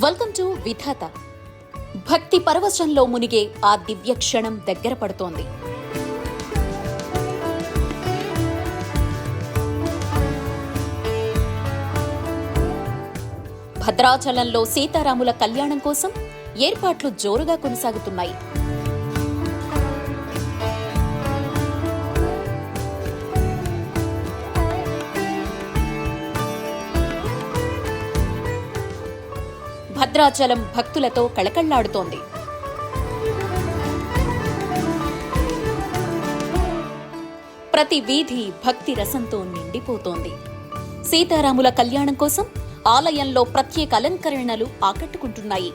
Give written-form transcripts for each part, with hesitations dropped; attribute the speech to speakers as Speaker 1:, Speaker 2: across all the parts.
Speaker 1: Welcome to విధాత. భక్తి పరవశంలో మునిగే ఆ దివ్య క్షణం దగ్గర పడుతోంది. భద్రాచలంలో సీతారాముల కళ్యాణం కోసం ఏర్పాట్లు జోరుగా కొనసాగుతున్నాయి. భద్రాచలం భక్తులతో కళకళ్లాడుతోంది. ప్రతి వీధి భక్తి రసంతో నిండిపోతోంది. సీతారాముల కళ్యాణం కోసం ఆలయంలో ప్రత్యేక అలంకరణలు ఆకట్టుకుంటున్నాయి.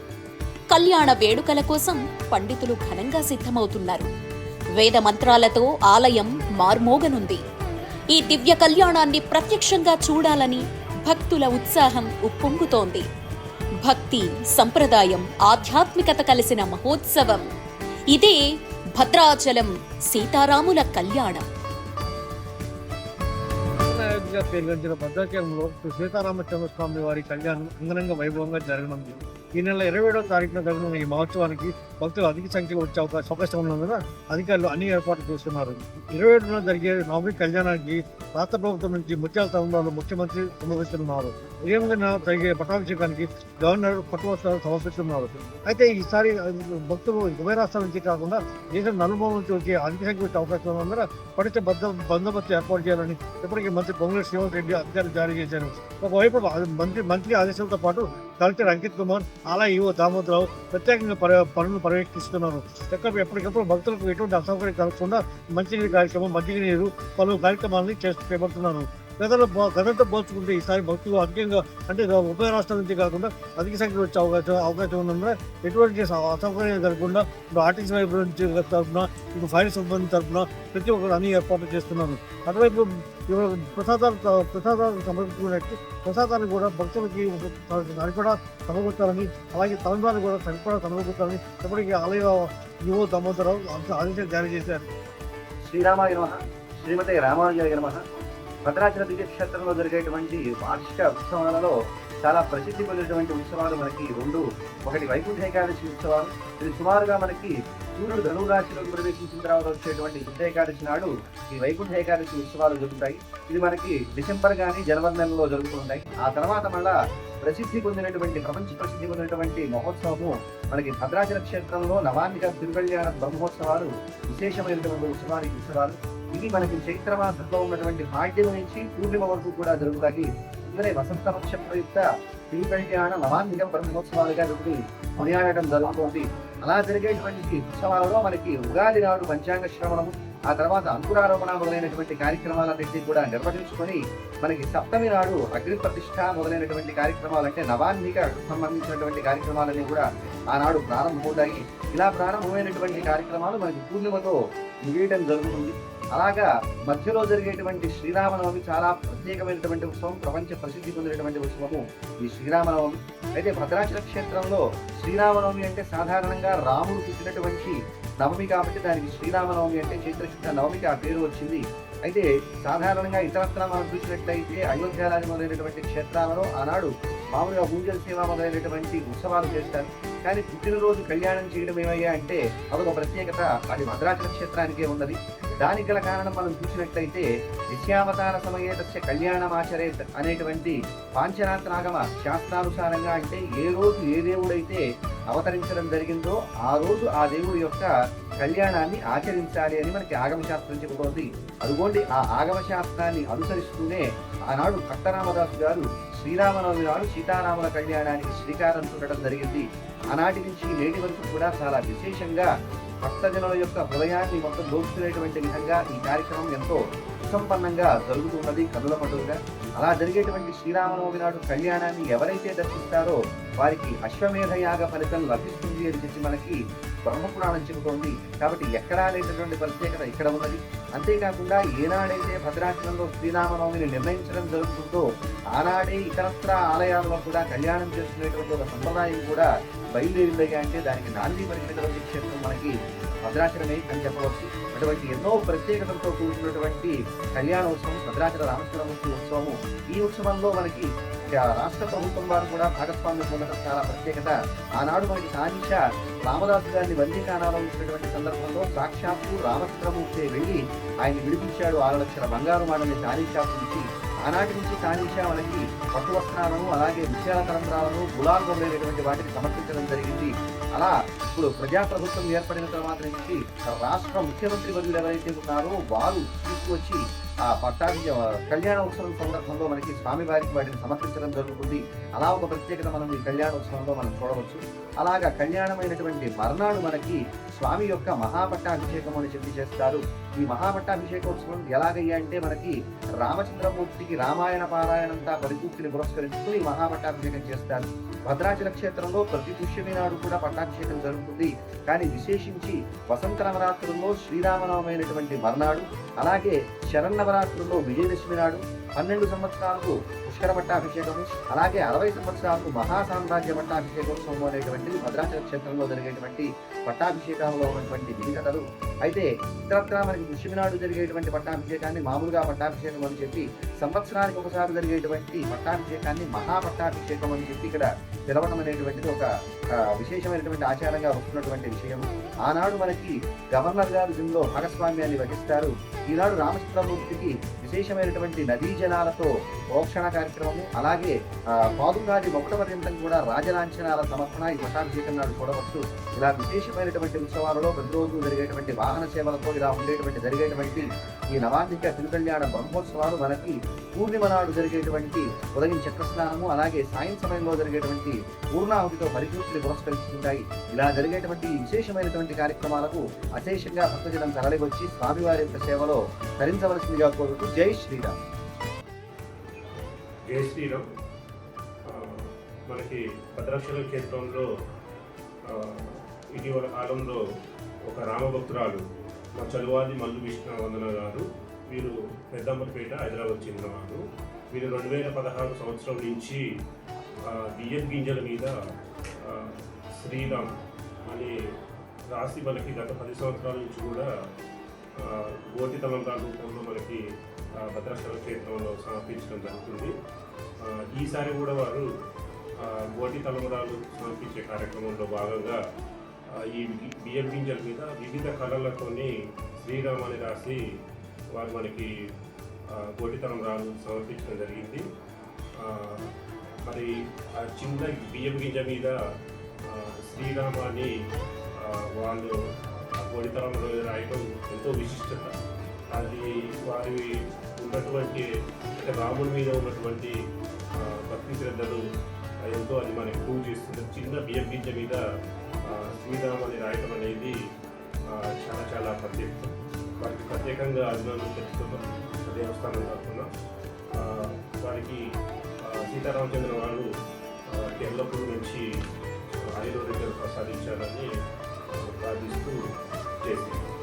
Speaker 1: కళ్యాణ వేడుకల కోసం పండితులు ఘనంగా సిద్ధమవుతున్నారు. వేద మంత్రాలతో ఆలయం మార్మోగనుంది. ఈ దివ్య కళ్యాణాన్ని ప్రత్యక్షంగా చూడాలని భక్తుల ఉత్సాహం ఉప్పొంగుతోంది. భక్తి, సంప్రదాయం, ఆధ్యాత్మికత కలిసిన మహోత్సవం ఇదే భద్రాచలం సీతారాముల కళ్యాణం.
Speaker 2: పేర్కొంచిన భద్రాచలంలో సీతారామచంద్ర స్వామి వారి కళ్యాణం అంగరంగ వైభవంగా జరగనుంది. ఈ నెల 27వ తారీఖున జరగనున్న ఈ మహోత్సవానికి భక్తులు అధిక సంఖ్యలో వచ్చే అవకాశం ఉన్నందున అధికారులు అన్ని ఏర్పాట్లు చేస్తున్నారు. 27న జరిగే నవమి కళ్యాణానికి రాష్ట్ర ప్రభుత్వం నుంచి ముత్యాల తరంలో ముఖ్యమంత్రి సమర్పిస్తున్నారు. ఉదయంగా జరిగే పట్టాభిషేకానికి గవర్నర్ పట్టువస్త్రాలు సమర్పిస్తున్నారు. అయితే ఈసారి భక్తులు ఉభయ రాష్ట్రాల నుంచి కాకుండా దేశం నలుమూల నుంచి వచ్చే అధిక సంఖ్య వచ్చే అవకాశం ఉన్నందున పడితే బందోబస్తు ఏర్పాటు చేయాలని ఇప్పటికీ మంత్రి పొంగులేటి శ్రీనివాస్ రెడ్డి అధికారులు జారీ చేశారు. ఒకవైపు మంత్రి ఆదేశాలతో పాటు కలెక్టర్ అంకిత్ కుమార్, ఆలయ ఈవో దామోదరావు ప్రత్యేకంగా పనులను పర్యవేక్షిస్తున్నారు. ఎప్పటికప్పుడు భక్తులకు ఎటువంటి అసౌకర్యం కలగకుండా మంచినీరు కార్యక్రమం, మంచినీరు పలు కార్యక్రమాలని చేపడుతున్నారు. గతంతో పోల్చుకుంటే ఈసారి భక్తులు అధికంగా అంటే ఉభయ రాష్ట్రాల నుంచి కాకుండా అధిక సంఖ్యలో వచ్చే అవకాశం ఉన్నందున ఎటువంటి అసౌకర్యం జరగకుండా ఇప్పుడు ఆర్టీసీ వైపు నుంచి తరఫున, ఇప్పుడు ఫైర్ సిబ్బంది తరఫున ప్రతి ఒక్కరు అన్ని ఏర్పాట్లు చేస్తున్నారు. అటువైపు ప్రసాదాలు సమర్పించుకున్నట్టు ప్రసాదాన్ని కూడా భక్తులకి సరిపడా సమకూర్చాలని, అలాగే తలంబాన్ని కూడా సరిపడా సమకూర్చాలని ఇప్పటికీ ఆలయ యువ దామోదరావు ఆదేశాలు జారీ చేశారు.
Speaker 3: శ్రీరామాయ నమః, శ్రీమతే రామానుజాయ నమః. భద్రాచల దివ్యక్షేత్రంలో జరిగేటువంటి వార్షిక ఉత్సవాలలో చాలా ప్రసిద్ధి పొందినటువంటి ఉత్సవాలు మనకి రెండు. ఒకటి వైకుంఠ ఏకాదశి ఉత్సవాలు. ఇది సుమారుగా మనకి సూర్యుడు ధనువు రాశిలోకి ప్రవేశించిన తర్వాత వచ్చేటువంటి బుద్ధ ఏకాదశి నాడు ఈ వైకుంఠ ఏకాదశి ఉత్సవాలు జరుగుతాయి. ఇది మనకి డిసెంబర్ కానీ జనవరి నెలలో జరుగుతుంటాయి. ఆ తర్వాత మళ్ళా ప్రసిద్ధి పొందినటువంటి ప్రపంచ ప్రసిద్ధి పొందినటువంటి మహోత్సవము మనకి భద్రాచల క్షేత్రంలో నవాన్నిక తిరుకళ్యాణ బ్రహ్మోత్సవాలు విశేషమైనటువంటి ఉత్సవాలు. ఇవి మనకి చైత్రమాసంలో ఉన్నటువంటి పాడ్యం నుంచి పూర్ణిమ వరకు కూడా జరుగుతాయి. ఇందులో వసంత పక్ష ప్రయుక్త తిరుకళ్యాణ నవాన్నిక బ్రహ్మోత్సవాలుగా కొనియాడటం జరుగుతుంది. అలా జరిగేటువంటి ఉత్సవాలలో మనకి ఉగాది నాడు పంచాంగ శ్రవణము, ఆ తర్వాత అంకురారోపణ మొదలైనటువంటి కార్యక్రమాలన్నింటినీ కూడా నిర్వహించుకొని మనకి సప్తమి నాడు అగ్ని ప్రతిష్ఠ మొదలైనటువంటి కార్యక్రమాలు అంటే నవాన్నిక సంబంధించినటువంటి కార్యక్రమాలన్నీ కూడా ఆనాడు ప్రారంభమవుతాయి. ఇలా ప్రారంభమైనటువంటి కార్యక్రమాలు మనకి పూర్ణిమతో ముగియటం జరుగుతుంది. అలాగా మధ్యలో జరిగేటువంటి శ్రీరామనవమి చాలా ప్రత్యేకమైనటువంటి ఉత్సవం, ప్రపంచ ప్రసిద్ధి పొందినటువంటి ఉత్సవము ఈ శ్రీరామనవమి. అయితే భద్రాచల క్షేత్రంలో శ్రీరామనవమి అంటే సాధారణంగా రాముడు పుట్టినటువంటి నవమి కాబట్టి దానికి శ్రీరామనవమి అంటే చైత్రశుద్ధ నవమికి ఆ పేరు వచ్చింది. అయితే సాధారణంగా ఇతరత్ర మనం చూసినట్లయితే అయోధ్యాలాది మొదలైనటువంటి క్షేత్రాలలో ఆనాడు మామూలుగా పూజల సేవ మొదలైనటువంటి ఉత్సవాలు చేస్తారు. కానీ పుట్టినరోజు కళ్యాణం చేయడం ఏమయ్యా అంటే అదొక ప్రత్యేకత, అది భద్రాచల క్షేత్రానికే ఉన్నది. దానికి గల కారణం మనం చూసినట్లయితే నిత్యావతార సమయేతస్య కళ్యాణమాచరేత్ అనేటువంటి పాంచరాత్రాగమ శాస్త్రానుసారంగా అంటే ఏ రోజు ఏ దేవుడైతే అవతరించడం జరిగిందో ఆ రోజు ఆ దేవుడి యొక్క కళ్యాణాన్ని ఆచరించాలి అని మనకి ఆగమశాస్త్రం చెబుతోంది. అదుగోండి ఆ ఆగమశాస్త్రాన్ని అనుసరిస్తూనే ఆనాడు భక్తరామదాసు గారు శ్రీరామనవమి నాడు సీతారాముల కళ్యాణానికి శ్రీకారం చుట్టడం జరిగింది. ఆనాటి నుంచి నేటి వరకు కూడా చాలా విశేషంగా భక్తజనుల యొక్క హృదయాన్ని మొత్తం దోచుకునేటువంటి విధంగా ఈ కార్యక్రమం ఎంతో సుసంపన్నంగా జరుగుతున్నది కనుల పండుగగా. అలా జరిగేటువంటి శ్రీరామనవమి నాడు కళ్యాణాన్ని ఎవరైతే దర్శిస్తారో వారికి అశ్వమేధ యాగ ఫలితం లభిస్తుంది అని చెప్పి మనకి బ్రహ్మపురాణం చెబుతోంది. కాబట్టి ఎక్కడా లేనటువంటి ప్రత్యేకత ఇక్కడ ఉన్నది. అంతేకాకుండా ఏనాడైతే భద్రాచలంలో శ్రీరామనవమిని నిర్ణయించడం జరుగుతుందో ఆనాడే ఇతరత్ర ఆలయాల్లో కూడా కళ్యాణం చేసుకునేటువంటి ఒక సంప్రదాయం కూడా బయలుదేరిందయ్యా అంటే దానికి నాంది పలికినటువంటి క్షేత్రం మనకి భద్రాచలమే అని చెప్పవచ్చు. అటువంటి ఎన్నో ప్రత్యేకతలతో కూడుకున్నటువంటి కళ్యాణోత్సవం భద్రాచల రామచంద్రమూర్తి ఉత్సవము ఈ ఉత్సవంలో మనకి రాష్ట్ర ప్రభుత్వం వారు కూడా భాగస్వామ్యం పొందడం చాలా ప్రత్యేకత. ఆనాడు మనకి కానిష రామదాసు గారిని బందీఖానాలో ఉంచినటువంటి సందర్భంలో సాక్షాత్తు రామచంద్రమూర్తి వెళ్ళి ఆయన విడిపించాడు. 6 లక్షల బంగారు మాడని కానిషా నుంచి. ఆనాటి నుంచి కానిషా మనకి పట్టు వస్త్రాలను, అలాగే విద్యాల తరంధ్రాలను, గులాల్ మొదలైనటువంటి వాటిని సమర్పించడం జరిగింది. అలా ఇప్పుడు ప్రజాప్రభుత్వం ఏర్పడిన తర్వాత నుంచి రాష్ట్ర ముఖ్యమంత్రి వర్యులు ఎవరైతే ఉన్నారో వారు తీసుకువచ్చి ఆ కళ్యాణోత్సవం సందర్భంలో మనకి స్వామివారికి వాటిని సమర్పించడం జరుగుతుంది. అలా ఒక ప్రత్యేకత మనం ఈ కళ్యాణోత్సవంలో మనం చూడవచ్చు. అలాగా కళ్యాణమైనటువంటి మర్నాడు మనకి స్వామి యొక్క మహాపట్టాభిషేకం అని చెప్పి చేస్తారు. ఈ మహాపట్టాభిషేకోత్సవం ఎలాగయ్యా అంటే మనకి రామచంద్రమూర్తికి రామాయణ పారాయణంతా పరిపూర్తిని పురస్కరించుకుని మహాపట్టాభిషేకం చేస్తారు. భద్రాచల క్షేత్రంలో ప్రతి పుష్యమి నాడు కూడా పట్టాభిషేకం జరుగుతుంది. కానీ విశేషించి వసంత నవరాత్రుల్లో శ్రీరామనవమైనటువంటి మర్నాడు, అలాగే శరన్నవరాత్రుల్లో విజయదశమి నాడు 12 సంవత్సరాలకు పుష్కర పట్టాభిషేకము, అలాగే 60 సంవత్సరాలకు మహాసామ్రాజ్య పట్టాభిషేకోత్సవం అనేటువంటిది భద్రాచల క్షేత్రంలో జరిగేటువంటి పట్టాభిషేకంలో ఉన్నటువంటి వివిధతలు. అయితే ఇతరత్రా మనకి పుష్యమి నాడు జరిగేటువంటి పట్టాభిషేకాన్ని మామూలుగా పట్టాభిషేకం అని చెప్పి, సంవత్సరానికి ఒకసారి జరిగేటువంటి పట్టాభిషేకాన్ని మహాపట్టాభిషేకం అని చెప్పి ఇక్కడ పిలవడం అనేటువంటిది ఒక విశేషమైనటువంటి ఆచారంగా వస్తున్నటువంటి విషయం. ఆనాడు మనకి గవర్నర్ గారు దీనిలో భాగస్వామ్యాన్ని వహిస్తారు. ఈనాడు రామచంద్రమూర్తికి విశేషమైనటువంటి నదీ జలాలతో ప్రోక్షణ కార్యక్రమము, అలాగే పాదుగాది మొక్కట పర్యంతం కూడా రాజలాంఛనాల సమర్పణ ఈ పట్టాభిషేకం నాడు చూడవచ్చు. ఇలా విశేషమైనటువంటి ఉత్సవాలలో ప్రతిరోజు జరిగేటువంటి వాహన సేవలతో ఇలా జరిగేటువంటి ఈ నవాంతిక తిరుకల్యాణ బ్రహ్మోత్సవాలు మనకి పూర్ణిమ నాడు జరిగేటువంటి ఉదయం చక్రస్నానము, అలాగే సాయం సమయంలో జరిగేటువంటి పూర్ణాహుతితో పరిపూర్తిని పురస్కరించుకుంటాయి. ఇలా జరిగేటువంటి విశేషమైనటువంటి కార్యక్రమాలకు అశేషంగా భక్తజనం తరలివచ్చి స్వామివారి యొక్క సేవలో ధరించవలసిందిగా కోరుతూ జై శ్రీరామ్.
Speaker 4: జై శ్రీరామ్. మనకి భద్రాచల క్షేత్రంలో ఇటీవల కాలంలో ఒక రామభక్తురాలు మా చలువాది మల్లు విష్ణువందన గారు, వీరు పెద్దంబరపేట హైదరాబాద్ చెందినవారు. వీరు 2016 సంవత్సరం నుంచి బియ్యం గింజల మీద శ్రీరామ్ అని రాసి మనకి గత 10 సంవత్సరాల నుంచి కూడా గోటి తలంబ్రాల రూపంలో మనకి భద్రాచల క్షేత్రంలో సమర్పించడం జరుగుతుంది. ఈసారి కూడా వారు గోటి తలంబ్రాలు సమర్పించే కార్యక్రమంలో భాగంగా ఈ బియ్యం గింజల మీద వివిధ కళలతోని శ్రీరామ్ అని రాసి వారు మనకి గోటి తలంబ్రాలు సమర్పించడం జరిగింది. మరి ఆ చిన్న బియ్యం గింజ మీద శ్రీరామ అని వాళ్ళు గోటి తలంబ్రాలు రాయటం ఎంతో విశిష్టత. అది వారి ఉన్నటువంటి అంటే రాముడి మీద ఉన్నటువంటి భక్తి శ్రద్ధలు ఎంతో అది మనకి ప్రూవ్ చేస్తుంది. చిన్న బియ్యం గింజ మీద శ్రీరామ్ అని రాయటం అనేది చాలా చాలా వారికి ప్రత్యేకంగా అభినందనలు తెలుపుతున్నాం. దేవస్థానం తరఫున వారికి సీతారామచంద్ర వారు ఎల్లప్పుడూ నుంచి ఆయుర్వేదికలు ప్రసాదించాలని ప్రార్థిస్తూ చేసింది.